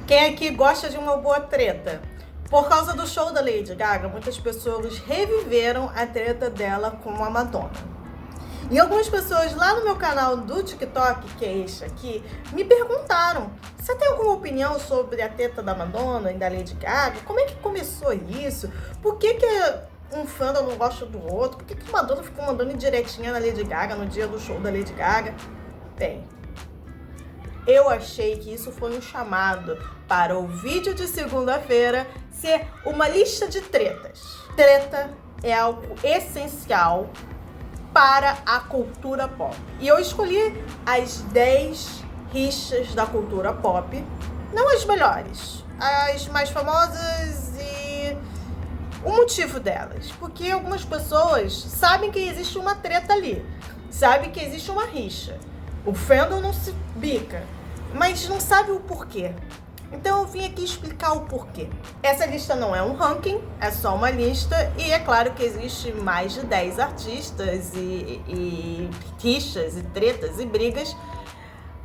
Quem aqui gosta de uma boa treta? Por causa do show da Lady Gaga, muitas pessoas reviveram a treta dela com a Madonna. E algumas pessoas lá no meu canal do TikTok, que é este aqui, me perguntaram: você tem alguma opinião sobre a treta da Madonna e da Lady Gaga? Como é que começou isso? Por que um fandom não gosta do outro? Por que a Madonna ficou mandando indiretinha na Lady Gaga no dia do show da Lady Gaga? Bem, eu achei que isso foi um chamado para o vídeo de segunda-feira ser uma lista de tretas. Treta é algo essencial para a cultura pop. E eu escolhi as 10 rixas da cultura pop, não as melhores, as mais famosas e o motivo delas. Porque algumas pessoas sabem que existe uma treta ali, sabem que existe uma rixa. O fandom não se bica, mas não sabe o porquê. Então eu vim aqui explicar o porquê. Essa lista não é um ranking, é só uma lista. E é claro que existe mais de 10 artistas e rixas, e tretas e brigas,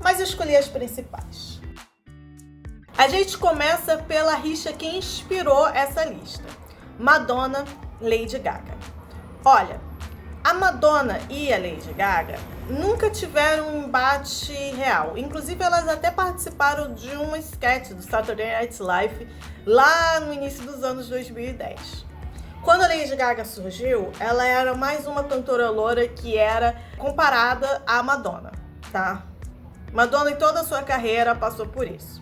mas eu escolhi as principais. A gente começa pela rixa que inspirou essa lista: Madonna, Lady Gaga. Olha, a Madonna e a Lady Gaga nunca tiveram um embate real. Inclusive, elas até participaram de um sketch do Saturday Night Live lá no início dos anos 2010. Quando a Lady Gaga surgiu, ela era mais uma cantora loura que era comparada à Madonna, tá? Madonna, em toda a sua carreira, passou por isso.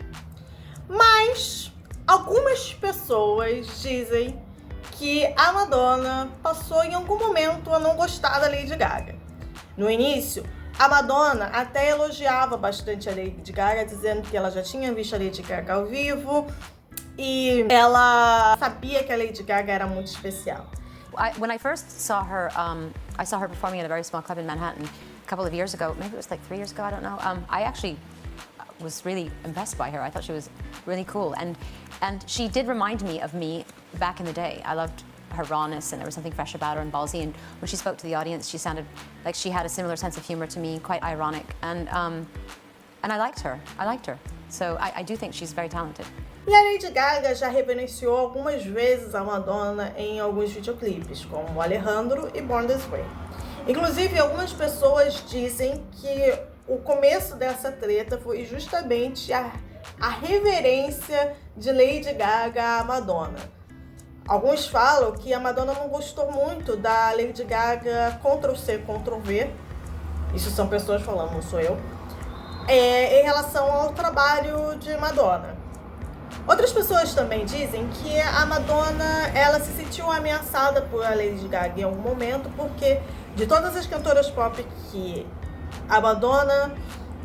Mas algumas pessoas dizem que a Madonna passou em algum momento a não gostar da Lady Gaga. No início, a Madonna até elogiava bastante a Lady Gaga, dizendo que ela já tinha visto a Lady Gaga ao vivo e ela sabia que a Lady Gaga era muito especial. When I first saw her, I saw her performing at a very small club in Manhattan a couple of years ago. Maybe it was like 3 years ago, I don't know. I actually was really impressed by her. I thought she was really cool, and she did remind me of me back in the day. I loved her rawness, and there was something fresh about her and ballsy, and when she spoke to the audience, she sounded like she had a similar sense of humor to me, quite ironic, and I liked her. So I do think she's very talented. E a Lady Gaga já reverenciou algumas vezes a Madonna em alguns videoclipes, como Alejandro e Born This Way. Inclusive, algumas pessoas dizem que o começo dessa treta foi justamente a reverência de Lady Gaga à Madonna. Alguns falam que a Madonna não gostou muito da Lady Gaga Ctrl-C, Ctrl-V. Isso são pessoas falando, não sou eu. Em relação ao trabalho de Madonna. Outras pessoas também dizem que a Madonna, ela se sentiu ameaçada por a Lady Gaga em algum momento, porque de todas as cantoras pop que a Madonna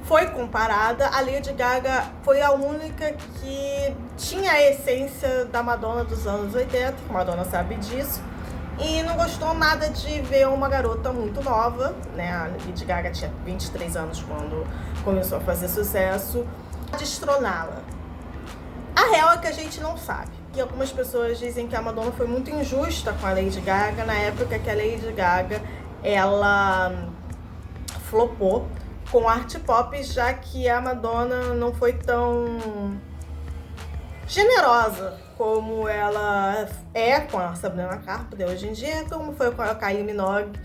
foi comparada, a Lady Gaga foi a única que tinha a essência da Madonna dos anos 80, que a Madonna sabe disso, e não gostou nada de ver uma garota muito nova, né? A Lady Gaga tinha 23 anos quando começou a fazer sucesso, destroná-la. A real é que a gente não sabe. E algumas pessoas dizem que a Madonna foi muito injusta com a Lady Gaga na época que a Lady Gaga, ela flopou com art pop, já que a Madonna não foi tão generosa como ela é com a Sabrina Carpenter hoje em dia, como foi com a Kylie Minogue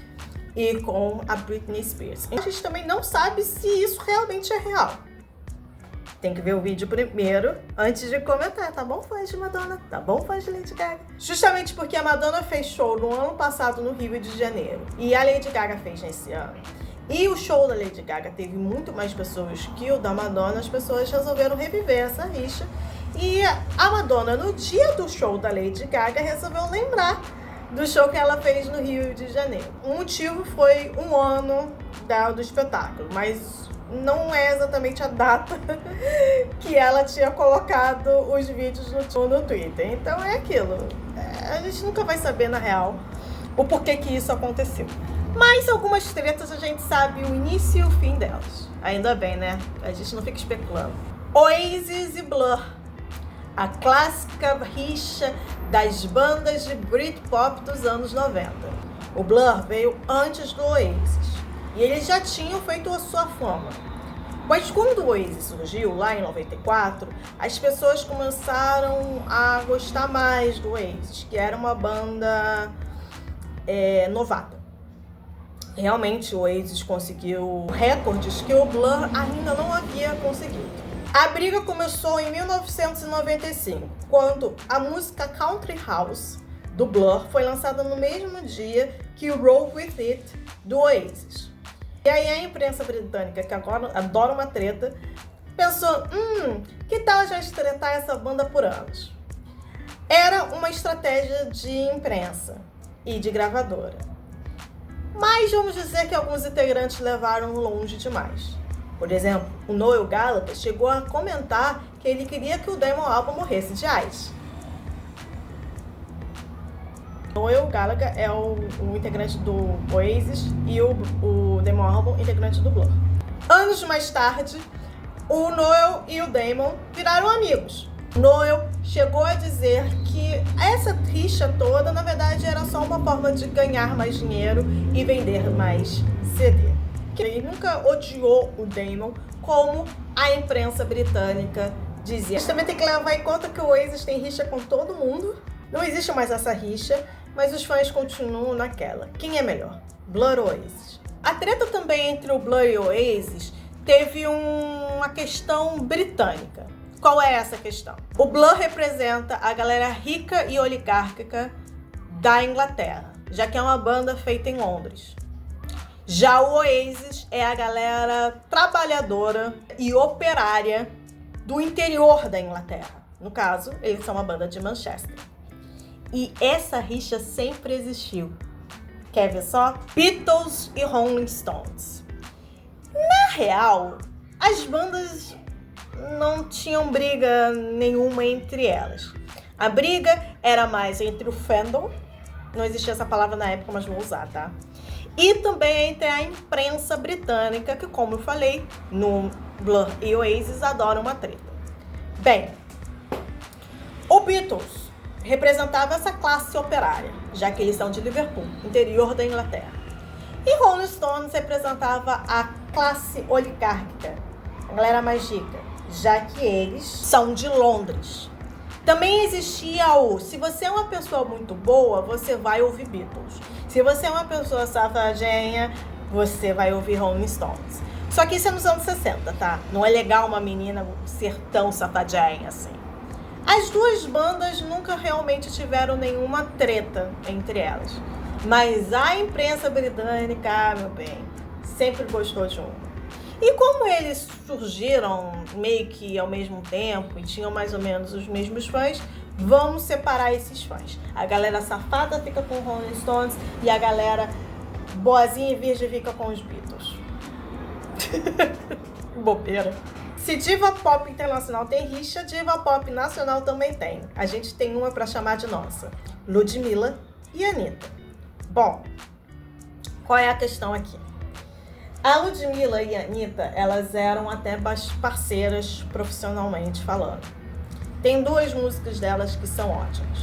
e com a Britney Spears. A gente também não sabe se isso realmente é real. Tem que ver o vídeo primeiro antes de comentar, tá bom, fãs de Madonna? Tá bom, fãs de Lady Gaga? Justamente porque a Madonna fez show no ano passado no Rio de Janeiro e a Lady Gaga fez nesse ano, e o show da Lady Gaga teve muito mais pessoas que o da Madonna, as pessoas resolveram reviver essa rixa. E a Madonna, no dia do show da Lady Gaga, resolveu lembrar do show que ela fez no Rio de Janeiro. O motivo foi um ano do espetáculo, mas não é exatamente a data que ela tinha colocado os vídeos no Twitter. Então é aquilo. A gente nunca vai saber, na real, o porquê que isso aconteceu. Mas algumas tretas a gente sabe o início e o fim delas. Ainda bem, né? A gente não fica especulando. Oasis e Blur. A clássica rixa das bandas de Britpop dos anos 90. O Blur veio antes do Oasis. E eles já tinham feito a sua fama. Mas quando o Oasis surgiu, lá em 94, as pessoas começaram a gostar mais do Oasis, que era uma banda novata. Realmente o Oasis conseguiu recordes que o Blur ainda não havia conseguido. A briga começou em 1995, quando a música Country House do Blur foi lançada no mesmo dia que o Roll With It do Oasis. E aí a imprensa britânica, que agora adora uma treta, pensou, que tal a gente tretar essa banda por anos? Era uma estratégia de imprensa e de gravadora. Mas vamos dizer que alguns integrantes levaram longe demais. Por exemplo, o Noel Gallagher chegou a comentar que ele queria que o Damon Albarn morresse de AIDS. Noel Gallagher é o integrante do Oasis e o Damon Albarn, integrante do Blur. Anos mais tarde, o Noel e o Damon viraram amigos. Noel chegou a dizer que essa rixa toda, na verdade, era só uma forma de ganhar mais dinheiro e vender mais CD. Ele nunca odiou o Damon, como a imprensa britânica dizia. A gente também tem que levar em conta que o Oasis tem rixa com todo mundo. Não existe mais essa rixa, mas os fãs continuam naquela. Quem é melhor? Blur ou Oasis? A treta também entre o Blur e o Oasis teve uma questão britânica. Qual é essa questão? O Blur representa a galera rica e oligárquica da Inglaterra, já que é uma banda feita em Londres. Já o Oasis é a galera trabalhadora e operária do interior da Inglaterra. No caso, eles são uma banda de Manchester. E essa rixa sempre existiu. Quer ver só? Beatles e Rolling Stones. Na real, as bandas não tinham briga nenhuma entre elas. A briga era mais entre o fandom, não existia essa palavra na época, mas vou usar, tá? E também entre a imprensa britânica, que, como eu falei, no Blur e Oasis adoram uma treta. Bem, o Beatles representava essa classe operária, já que eles são de Liverpool, interior da Inglaterra. E Rolling Stones representava a classe oligárquica, a galera mais rica, já que eles são de Londres. Também existia se você é uma pessoa muito boa, você vai ouvir Beatles. Se você é uma pessoa safadinha, você vai ouvir Rolling Stones. Só que isso é nos anos 60, tá? Não é legal uma menina ser tão safadinha assim. As duas bandas nunca realmente tiveram nenhuma treta entre elas. Mas a imprensa britânica, meu bem, sempre gostou de uma. E como eles surgiram meio que ao mesmo tempo e tinham mais ou menos os mesmos fãs, vamos separar esses fãs. A galera safada fica com Rolling Stones e a galera boazinha e virgem fica com os Beatles. Bobeira. Se diva pop internacional tem rixa, diva pop nacional também tem. A gente tem uma pra chamar de nossa: Ludmilla e Anitta. Bom, qual é a questão aqui? A Ludmilla e a Anitta, elas eram até parceiras profissionalmente falando. Tem duas músicas delas que são ótimas.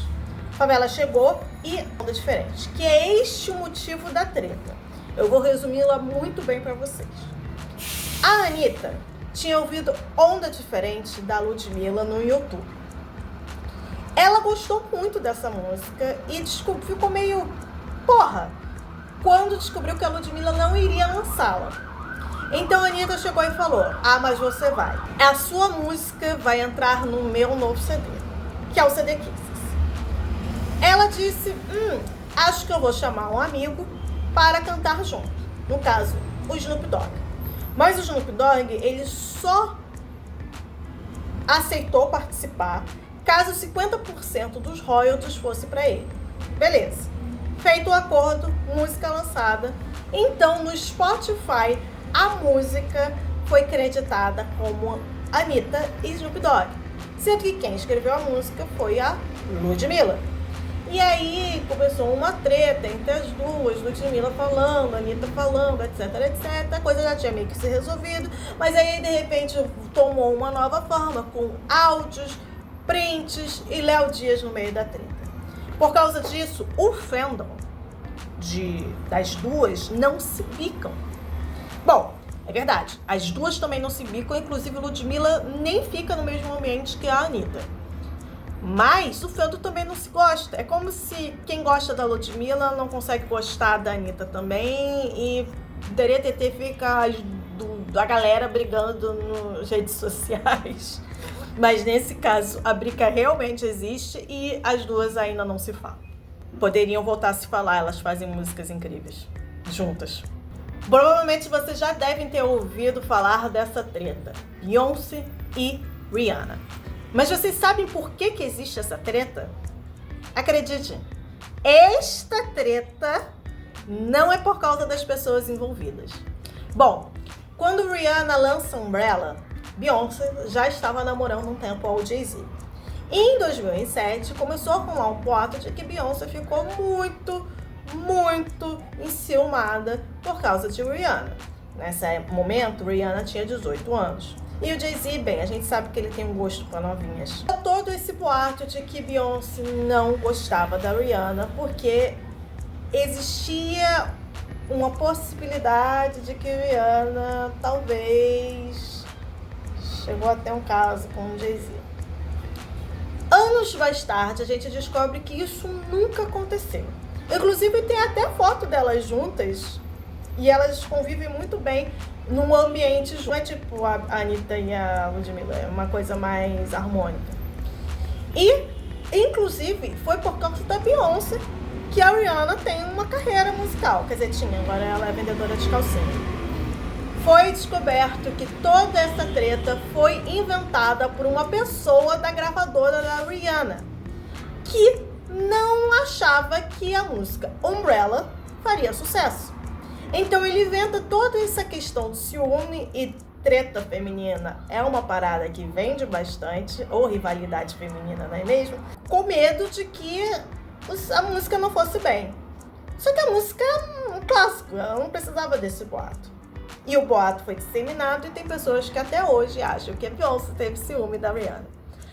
Favela Chegou e Onda Diferente, que é este o motivo da treta. Eu vou resumi-la muito bem para vocês. A Anitta tinha ouvido Onda Diferente da Ludmilla no YouTube. Ela gostou muito dessa música e ficou meio porra quando descobriu que a Ludmilla não iria lançá-la. Então a Anitta chegou e falou: mas você vai. A sua música vai entrar no meu novo CD, que é o CD Kisses. Ela disse: acho que eu vou chamar um amigo para cantar junto. No caso, o Snoop Dogg. Mas o Snoop Dogg, ele só aceitou participar caso 50% dos royalties fosse para ele. Beleza. Feito o acordo, música lançada. Então, no Spotify, a música foi creditada como Anitta e Snoop Dogg, sendo que quem escreveu a música foi a Ludmilla. E aí começou uma treta entre as duas, Ludmilla falando, Anitta falando, etc, etc. A coisa já tinha meio que se resolvido, mas aí de repente tomou uma nova forma, com áudios, prints e Léo Dias no meio da treta. Por causa disso, o fandom das duas não se picam. Bom, É verdade, as duas também não se bicam, inclusive Ludmilla nem fica no mesmo ambiente que a Anitta. Mas o fandom também não se gosta. É como se quem gosta da Ludmilla não consegue gostar da Anitta também e DRTT fica a galera brigando nas redes sociais. Mas nesse caso a briga realmente existe e as duas ainda não se falam. Poderiam voltar a se falar, elas fazem músicas incríveis juntas. Provavelmente vocês já devem ter ouvido falar dessa treta, Beyoncé e Rihanna. Mas vocês sabem por que existe essa treta? Acredite, esta treta não é por causa das pessoas envolvidas. Bom, quando Rihanna lança Umbrella, Beyoncé já estava namorando um tempo ao Jay-Z. E em 2007 começou a rolar um boato de que Beyoncé ficou muito enciumada por causa de Rihanna. Nesse momento, Rihanna tinha 18 anos. E o Jay-Z, bem, a gente sabe que ele tem um gosto para novinhas. Todo esse boato de que Beyoncé não gostava da Rihanna porque existia uma possibilidade de que Rihanna talvez chegou até um caso com o Jay-Z. Anos mais tarde, a gente descobre que isso nunca aconteceu. Inclusive, tem até foto delas juntas e elas convivem muito bem num ambiente junto. Não é tipo a Anitta e a Ludmilla, é uma coisa mais harmônica. E, inclusive, foi por causa da Beyoncé que a Rihanna tem uma carreira musical. Quer dizer, tinha, agora ela é vendedora de calcinha. Foi descoberto que toda essa treta foi inventada por uma pessoa da gravadora da Rihanna, que não achava que a música Umbrella faria sucesso. Então ele inventa toda essa questão de ciúme e treta feminina. É uma parada que vende bastante, ou rivalidade feminina, não é mesmo? Com medo de que a música não fosse bem. Só que a música é um clássico, ela não precisava desse boato. E o boato foi disseminado e tem pessoas que até hoje acham que a Beyoncé teve ciúme da Rihanna.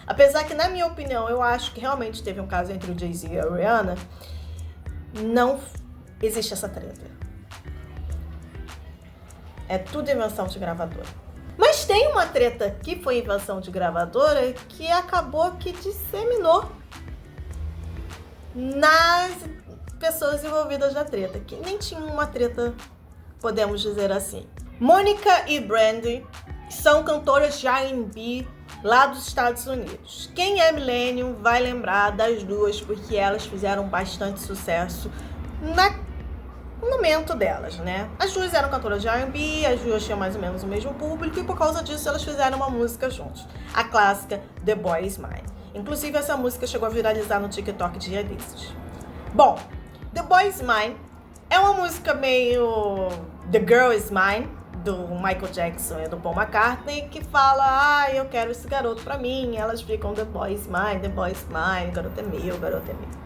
Apesar que, na minha opinião, eu acho que realmente teve um caso entre o Jay-Z e a Rihanna, não existe essa treta. É tudo invenção de gravadora. Mas tem uma treta que foi invenção de gravadora que acabou que disseminou nas pessoas envolvidas na treta, que nem tinham uma treta, podemos dizer assim. Mônica e Brandy são cantoras de R&B lá dos Estados Unidos. Quem é millennium vai lembrar das duas, porque elas fizeram bastante sucesso no momento delas, né? As duas eram cantoras de R&B, as duas tinham mais ou menos o mesmo público e por causa disso elas fizeram uma música juntos, a clássica The Boy Is Mine. Inclusive essa música chegou a viralizar no TikTok dia desses. Bom, The Boy Is Mine é uma música meio The Girl Is Mine, do Michael Jackson e do Paul McCartney, que fala, eu quero esse garoto pra mim. Elas ficam The Boy Is Mine, The Boy Is Mine, garoto é meu, garoto é meu.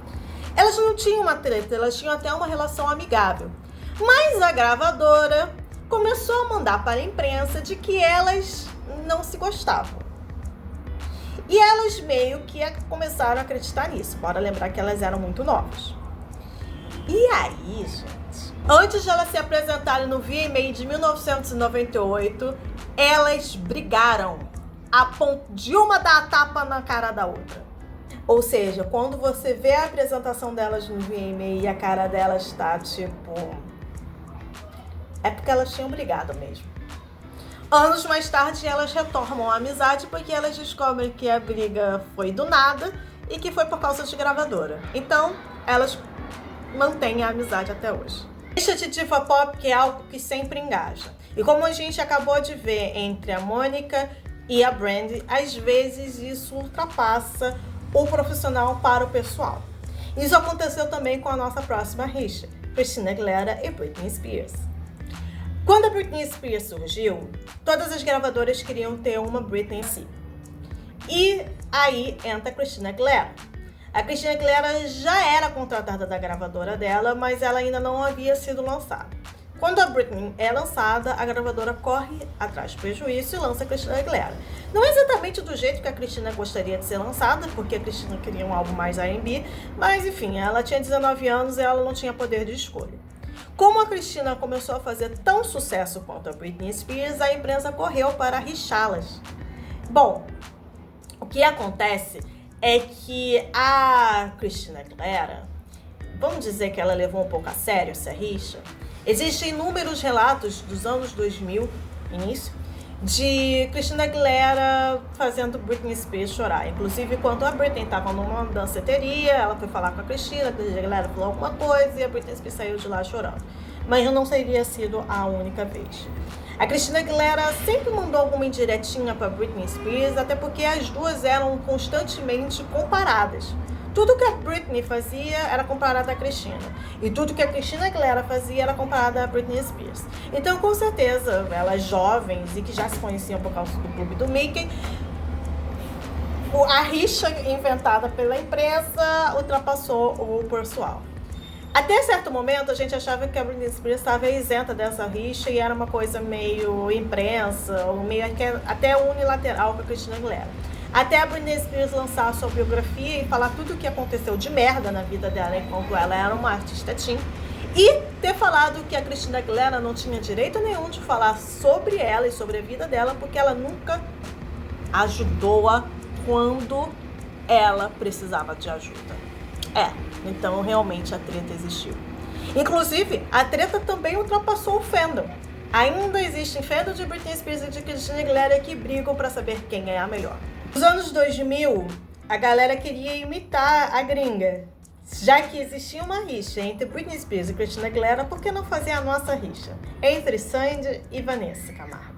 Elas não tinham uma treta, elas tinham até uma relação amigável. Mas a gravadora começou a mandar para a imprensa de que elas não se gostavam. E elas meio que começaram a acreditar nisso, bora lembrar que elas eram muito novas. E aí, gente, antes de elas se apresentarem no VMA de 1998, elas brigaram a ponto de uma dar a tapa na cara da outra. Ou seja, quando você vê a apresentação delas no VMA e a cara delas tá tipo... é porque elas tinham brigado mesmo. Anos mais tarde, elas retomam a amizade porque elas descobrem que a briga foi do nada e que foi por causa de gravadora. Então, elas mantêm a amizade até hoje. Deixa de diva pop, que é algo que sempre engaja. E como a gente acabou de ver entre a Mônica e a Brandy, às vezes isso ultrapassa o profissional para o pessoal. Isso aconteceu também com a nossa próxima rixa, Christina Aguilera e Britney Spears. Quando a Britney Spears surgiu, todas as gravadoras queriam ter uma Britney assim. E aí entra a Christina Aguilera. A Christina Aguilera já era contratada da gravadora dela, mas ela ainda não havia sido lançada. Quando a Britney é lançada, a gravadora corre atrás do prejuízo e lança a Christina Aguilera. Não é exatamente do jeito que a Christina gostaria de ser lançada, porque a Christina queria um álbum mais R&B, mas enfim, ela tinha 19 anos e ela não tinha poder de escolha. Como a Christina começou a fazer tão sucesso quanto a Britney Spears, a imprensa correu para rixá-las. Bom, o que acontece é que a Christina Aguilera, vamos dizer que ela levou um pouco a sério essa rixa. Existem inúmeros relatos dos anos 2000, início, de Christina Aguilera fazendo Britney Spears chorar. Inclusive, quando a Britney estava numa danceteria, ela foi falar com a Christina Aguilera falou alguma coisa e a Britney Spears saiu de lá chorando. Mas não teria sido a única vez. A Christina Aguilera sempre mandou alguma indiretinha para Britney Spears, até porque as duas eram constantemente comparadas. Tudo que a Britney fazia era comparado à Christina. E tudo que a Christina Aguilera fazia era comparado à Britney Spears. Então, com certeza, elas jovens e que já se conheciam por causa do Clube do Mickey, a rixa inventada pela imprensa ultrapassou o pessoal. Até certo momento, a gente achava que a Britney Spears estava isenta dessa rixa e era uma coisa meio imprensa, ou meio até unilateral com a Christina Aguilera. Até a Britney Spears lançar a sua biografia e falar tudo o que aconteceu de merda na vida dela enquanto ela era uma artista teen. E ter falado que a Christina Aguilera não tinha direito nenhum de falar sobre ela e sobre a vida dela, porque ela nunca ajudou-a quando ela precisava de ajuda. Então realmente a treta existiu. Inclusive, a treta também ultrapassou o fandom. Ainda existem fandom de Britney Spears e de Christina Aguilera que brigam para saber quem é a melhor. Nos anos 2000, a galera queria imitar a gringa. Já que existia uma rixa entre Britney Spears e Christina Aguilera, por que não fazer a nossa rixa? Entre Sandy e Vanessa Camargo.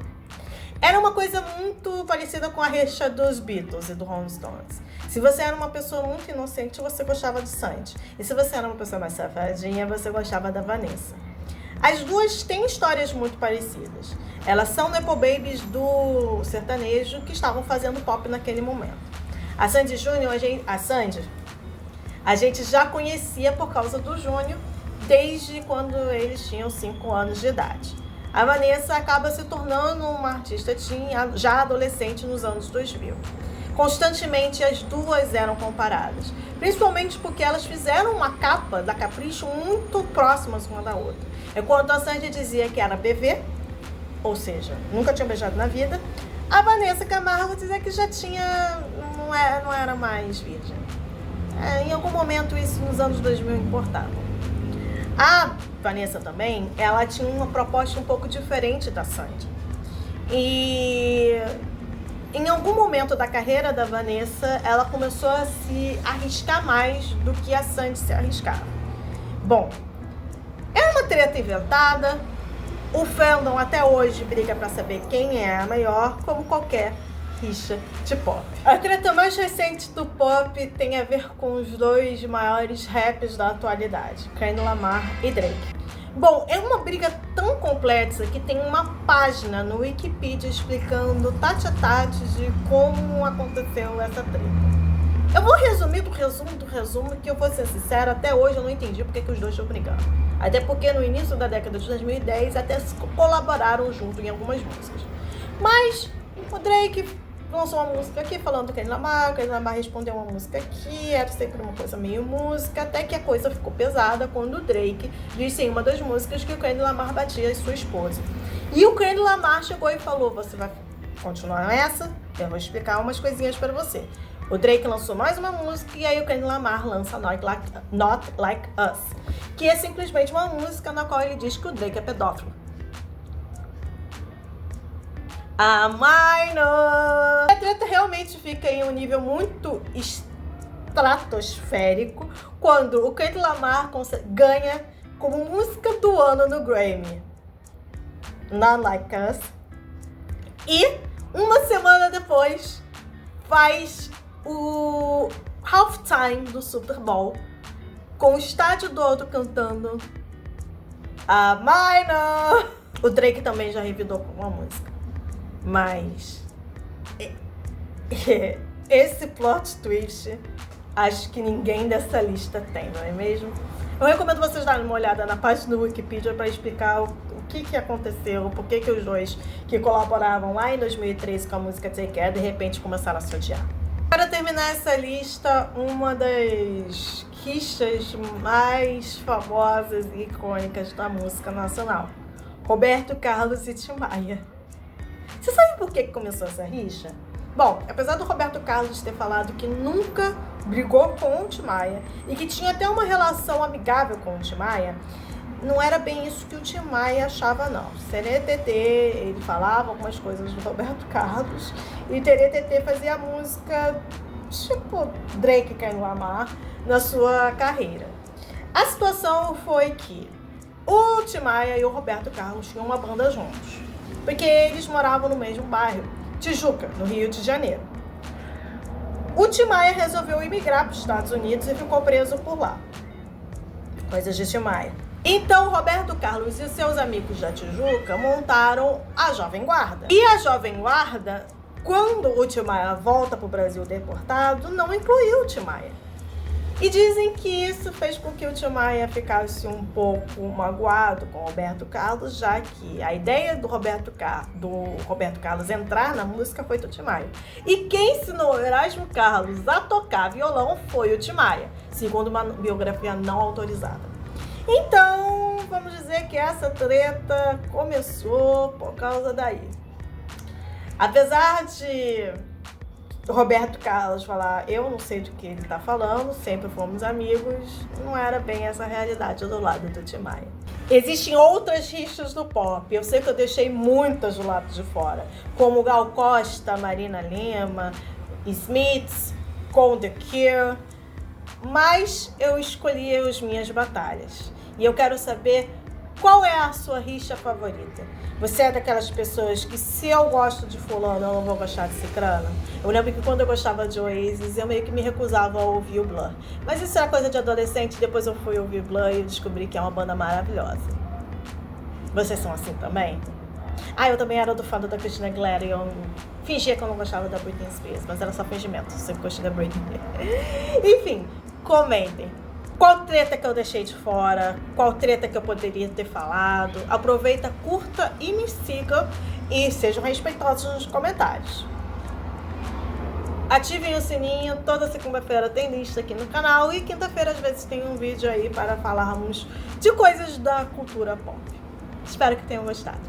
Era uma coisa muito parecida com a rixa dos Beatles e do Rolling Stones. Se você era uma pessoa muito inocente, você gostava de Sandy. E se você era uma pessoa mais safadinha, você gostava da Vanessa. As duas têm histórias muito parecidas. Elas são nepo babies do sertanejo que estavam fazendo pop naquele momento. A Sandy Júnior, a gente já conhecia por causa do Júnior desde quando eles tinham 5 anos de idade. A Vanessa acaba se tornando uma artista teen já adolescente nos anos 2000. Constantemente as duas eram comparadas, principalmente porque elas fizeram uma capa da Capricho muito próximas uma da outra. Enquanto a Sandy dizia que era bebê, ou seja, nunca tinha beijado na vida, a Vanessa Camargo dizia que já tinha, não era mais virgem. Em algum momento isso nos anos 2000 importava. A Vanessa também, ela tinha uma proposta um pouco diferente da Sandy. E em algum momento da carreira da Vanessa, ela começou a se arriscar mais do que a Sandy se arriscava. Bom, é uma treta inventada. O fandom até hoje briga para saber quem é a maior, como qualquer rixa de pop. A treta mais recente do pop tem a ver com os dois maiores raps da atualidade, Kendrick Lamar e Drake. Bom, é uma briga tão complexa que tem uma página no Wikipedia explicando tate a tate de como aconteceu essa treta. Eu vou resumir do resumo, que eu vou ser sincera, até hoje eu não entendi porque que os dois estão brigando. Até porque no início da década de 2010 até colaboraram junto em algumas músicas. Mas o Drake lançou uma música aqui falando do Kendrick Lamar, o Kendrick Lamar respondeu uma música aqui, era sempre uma coisa meio música, até que a coisa ficou pesada quando o Drake disse em uma das músicas que o Kendrick Lamar batia sua esposa. E o Kendrick Lamar chegou e falou, você vai continuar nessa? Eu vou explicar umas coisinhas para você. O Drake lançou mais uma música e aí o Kendrick Lamar lança Not Like Us, que é simplesmente uma música na qual ele diz que o Drake é pedófilo. A minor. A treta realmente fica em um nível muito estratosférico quando o Kendrick Lamar ganha como música do ano no Grammy Not Like Us e uma semana depois faz o halftime do Super Bowl com o estádio todo cantando a minor. O Drake também já revidou com uma música. Mas esse plot twist, acho que ninguém dessa lista tem, não é mesmo? Eu recomendo vocês darem uma olhada na página do Wikipedia para explicar o que aconteceu, por que os dois que colaboravam lá em 2013 com a música Take Care, de repente começaram a se odiar. Para terminar essa lista, uma das rixas mais famosas e icônicas da música nacional: Roberto Carlos e Tim Maia. Você sabe por que começou essa rixa? Bom, apesar do Roberto Carlos ter falado que nunca brigou com o Tim Maia e que tinha até uma relação amigável com o Tim Maia, não era bem isso que o Tim Maia achava, não. Teretetê, ele falava algumas coisas do Roberto Carlos e Teretetê fazia música tipo Drake caindo no mar na sua carreira. A situação foi que o Tim Maia e o Roberto Carlos tinham uma banda juntos, porque eles moravam no mesmo bairro, Tijuca, no Rio de Janeiro. O Tim Maia resolveu emigrar para os Estados Unidos e ficou preso por lá. Coisas de Tim Maia. Então, Roberto Carlos e seus amigos da Tijuca montaram a Jovem Guarda. E a Jovem Guarda, quando o Tim Maia volta para o Brasil deportado, não incluiu o Tim Maia. E dizem que isso fez com que o Tim Maia ficasse um pouco magoado com o Roberto Carlos, já que a ideia do Roberto Carlos entrar na música foi do Tim Maia. E quem ensinou o Erasmo Carlos a tocar violão foi o Tim Maia, segundo uma biografia não autorizada. Então, vamos dizer que essa treta começou por causa daí. Apesar de Roberto Carlos falar, eu não sei do que ele tá falando, sempre fomos amigos, não era bem essa realidade do lado do Tim Maia. Existem outras rixas do pop, eu sei que eu deixei muitas do lado de fora, como Gal Costa, Marina Lima, Smiths, com The Cure, mas eu escolhi as minhas batalhas. E eu quero saber qual é a sua rixa favorita. Você é daquelas pessoas que, se eu gosto de fulano, eu não vou gostar de cicrano? Eu lembro que quando eu gostava de Oasis, eu meio que me recusava a ouvir o Blur. Mas isso era coisa de adolescente, depois eu fui ouvir Blur e descobri que é uma banda maravilhosa. Vocês são assim também? Eu também era do fã da Christina Aguilera e eu fingia que eu não gostava da Britney Spears, mas era só fingimento, eu sempre gostei da Britney. Enfim, comentem. Qual treta que eu deixei de fora? Qual treta que eu poderia ter falado? Aproveita, curta e me siga. E sejam respeitosos nos comentários. Ativem o sininho. Toda segunda-feira tem lista aqui no canal. E quinta-feira, às vezes, tem um vídeo aí para falarmos de coisas da cultura pop. Espero que tenham gostado.